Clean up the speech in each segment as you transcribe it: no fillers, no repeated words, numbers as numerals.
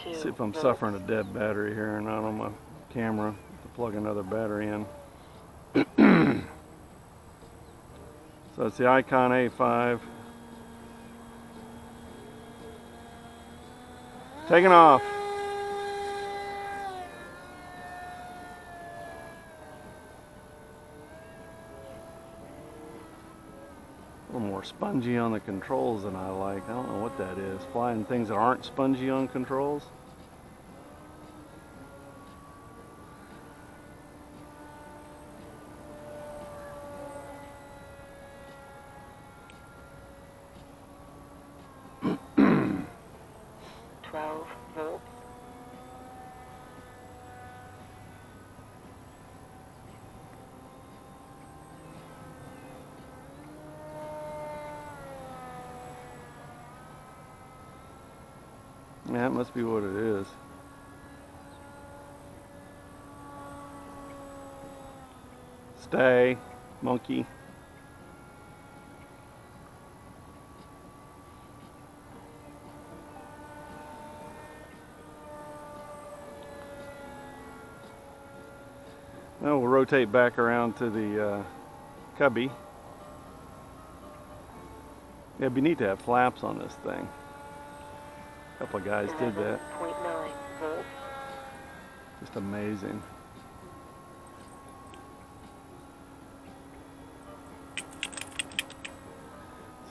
See if I'm suffering a dead battery here or not on my camera. To plug another battery in. So it's the Icon A5. Taking off. A little more spongy on the controls than I like. I don't know what that is. Flying things that aren't spongy on controls. Volts. Yeah, that must be what it is. Stay, monkey. Now we'll rotate back around to the cubby. Yeah, it'd be neat to have flaps on this thing. A couple of guys did that. 11.9 volts. Just amazing.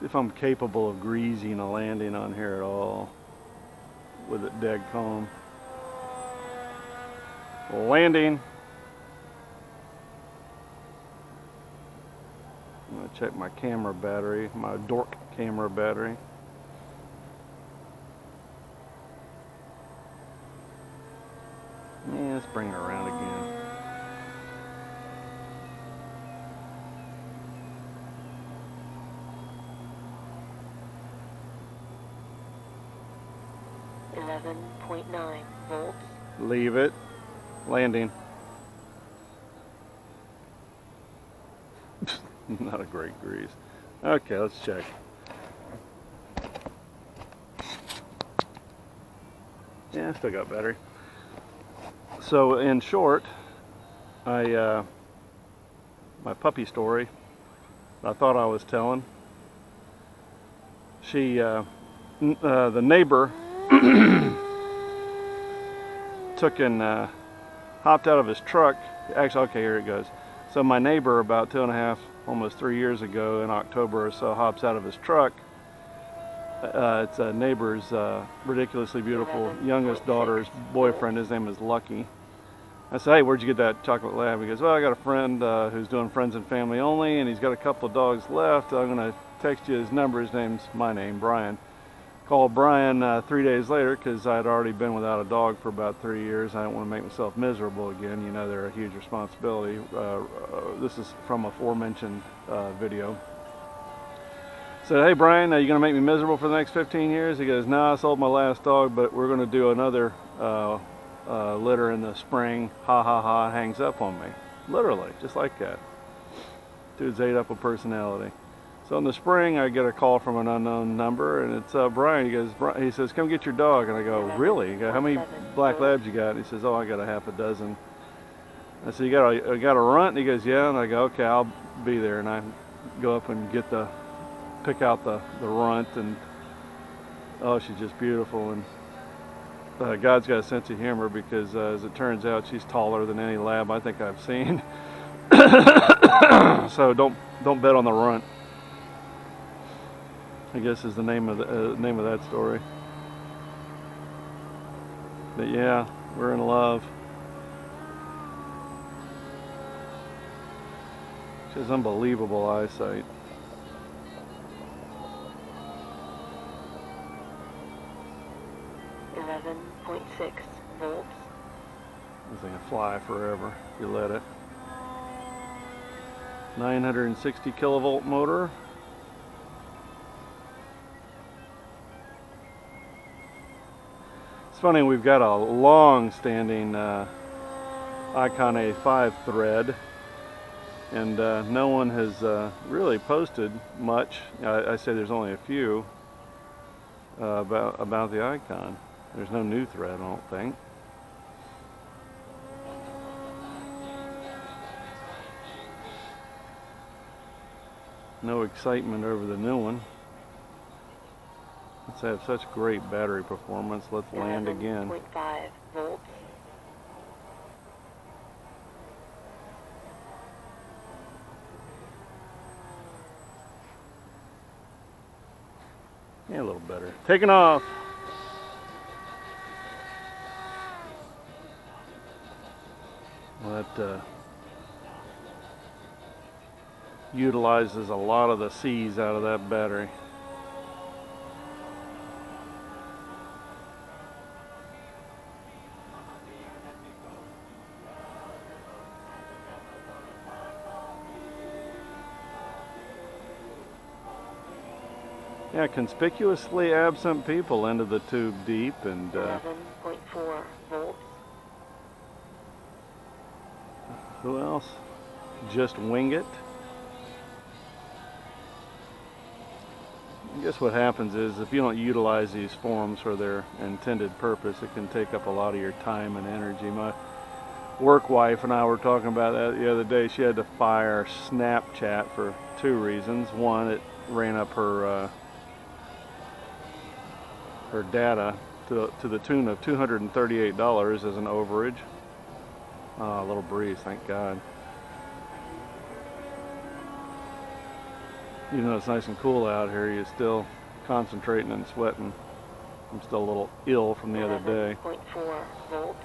See if I'm capable of greasing a landing on here at all with it dead calm. Landing. I'm going to check my camera battery, my dork camera battery. Yeah, let's bring her around again. .9 volts. Leave it. Landing. Not a great grease. Okay, let's check. Yeah, still got battery. So in short, my puppy story I thought I was telling. She, the neighbor took and hopped out of his truck. Actually, okay, here it goes. So my neighbor about 2.5, almost 3 years ago in October or so, hops out of his truck. It's a neighbor's ridiculously beautiful youngest daughter's boyfriend. His name is Lucky. I said, hey, where'd you get that chocolate lab? He goes, well, I got a friend who's doing friends and family only, and he's got a couple of dogs left. I'm going to text you his number. His name's my name, Brian. Called Brian 3 days later because I'd already been without a dog for about 3 years. I don't want to make myself miserable again. You know, they're a huge responsibility. This is from a aforementioned video. Said, hey Brian, are you going to make me miserable for the next 15 years? He goes, no, I sold my last dog, but we're going to do another litter in the spring. Ha ha ha, hangs up on me. Literally, just like that. Dude's ate up a personality. So in the spring, I get a call from an unknown number, and it's Brian. He goes, he says, come get your dog. And I go, really? He goes, how many black labs you got? And he says, oh, I got a half a dozen. I said, you got a runt? And he goes, yeah. And I go, okay, I'll be there. And I go up and pick out the runt, and oh, she's just beautiful. And God's got a sense of humor because as it turns out, she's taller than any lab I think I've seen. So don't bet on the runt, I guess is the name of that story. But yeah, we're in love. She has unbelievable eyesight. .6 volts. This thing will fly forever if you let it. 960 kilovolt motor. It's funny, we've got a long-standing Icon A5 thread, and no one has really posted much. I say there's only a few about the Icon. There's no new thread, I don't think. No excitement over the new one. Let's have such great battery performance. Let's land again. 11.5 volts. Yeah, a little better. Taking off. Well, that utilizes a lot of the C's out of that battery. Yeah, conspicuously absent people into the tube deep, and 11.4 volts. who else? Just wing it. I guess what happens is if you don't utilize these forums for their intended purpose, it can take up a lot of your time and energy. My work wife and I were talking about that the other day. She had to fire Snapchat for two reasons. One, it ran up her data to the tune of $238 as an overage. A little breeze, thank God. Even though it's nice and cool out here, you're still concentrating and sweating. I'm still a little ill from the other day. 11.4 volts.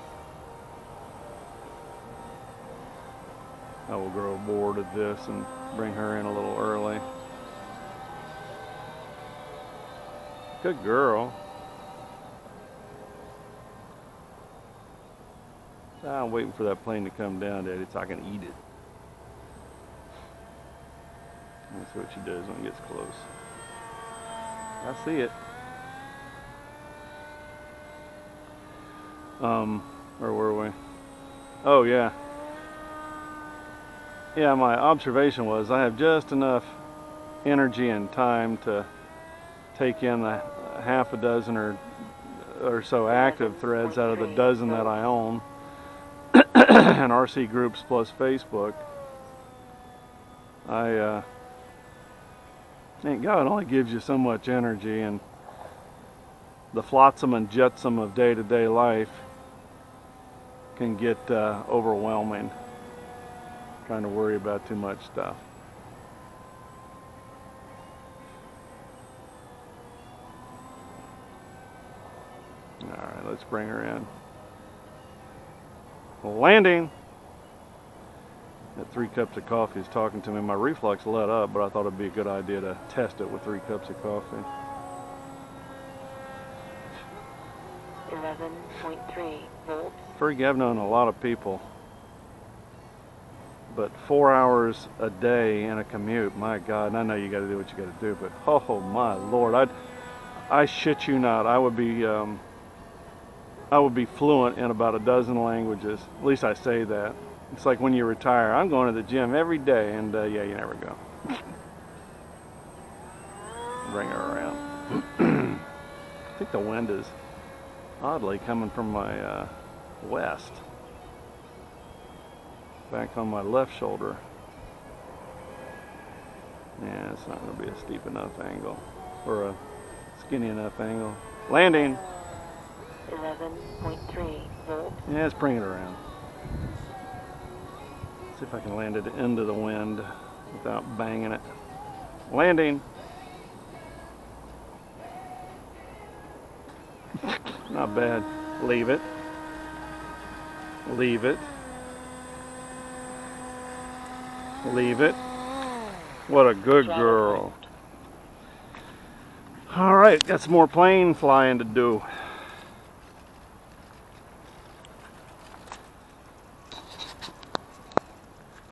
I will grow bored of this and bring her in a little early. Good girl. I'm waiting for that plane to come down, Daddy, so I can eat it. That's what she does when it gets close. I see it. Where were we? Oh, yeah. Yeah, my observation was I have just enough energy and time to take in a half a dozen or so active threads out of the dozen that I own. And RC groups plus Facebook. Thank God it only gives you so much energy, and the flotsam and jetsam of day-to-day life can get overwhelming, trying to worry about too much stuff. Alright, let's bring her in. Landing! That 3 cups of coffee is talking to me. My reflux let up, but I thought it'd be a good idea to test it with 3 cups of coffee. 11.3 volts. Fergie, I've known a lot of people, but 4 hours a day in a commute, my God, and I know you got to do what you got to do, but oh my Lord, I shit you not, I would be fluent in about a dozen languages. At least I say that. It's like when you retire, I'm going to the gym every day, and yeah, you never go. Bring her around. I think the wind is oddly coming from my west. Back on my left shoulder. Yeah, it's not going to be a steep enough angle, or a skinny enough angle. Landing! 11.3 volts. Yeah, let's bring it around. See if I can land it into the wind without banging it. Landing! Not bad. Leave it. Leave it. Leave it. What a good girl. Alright, got some more plane flying to do.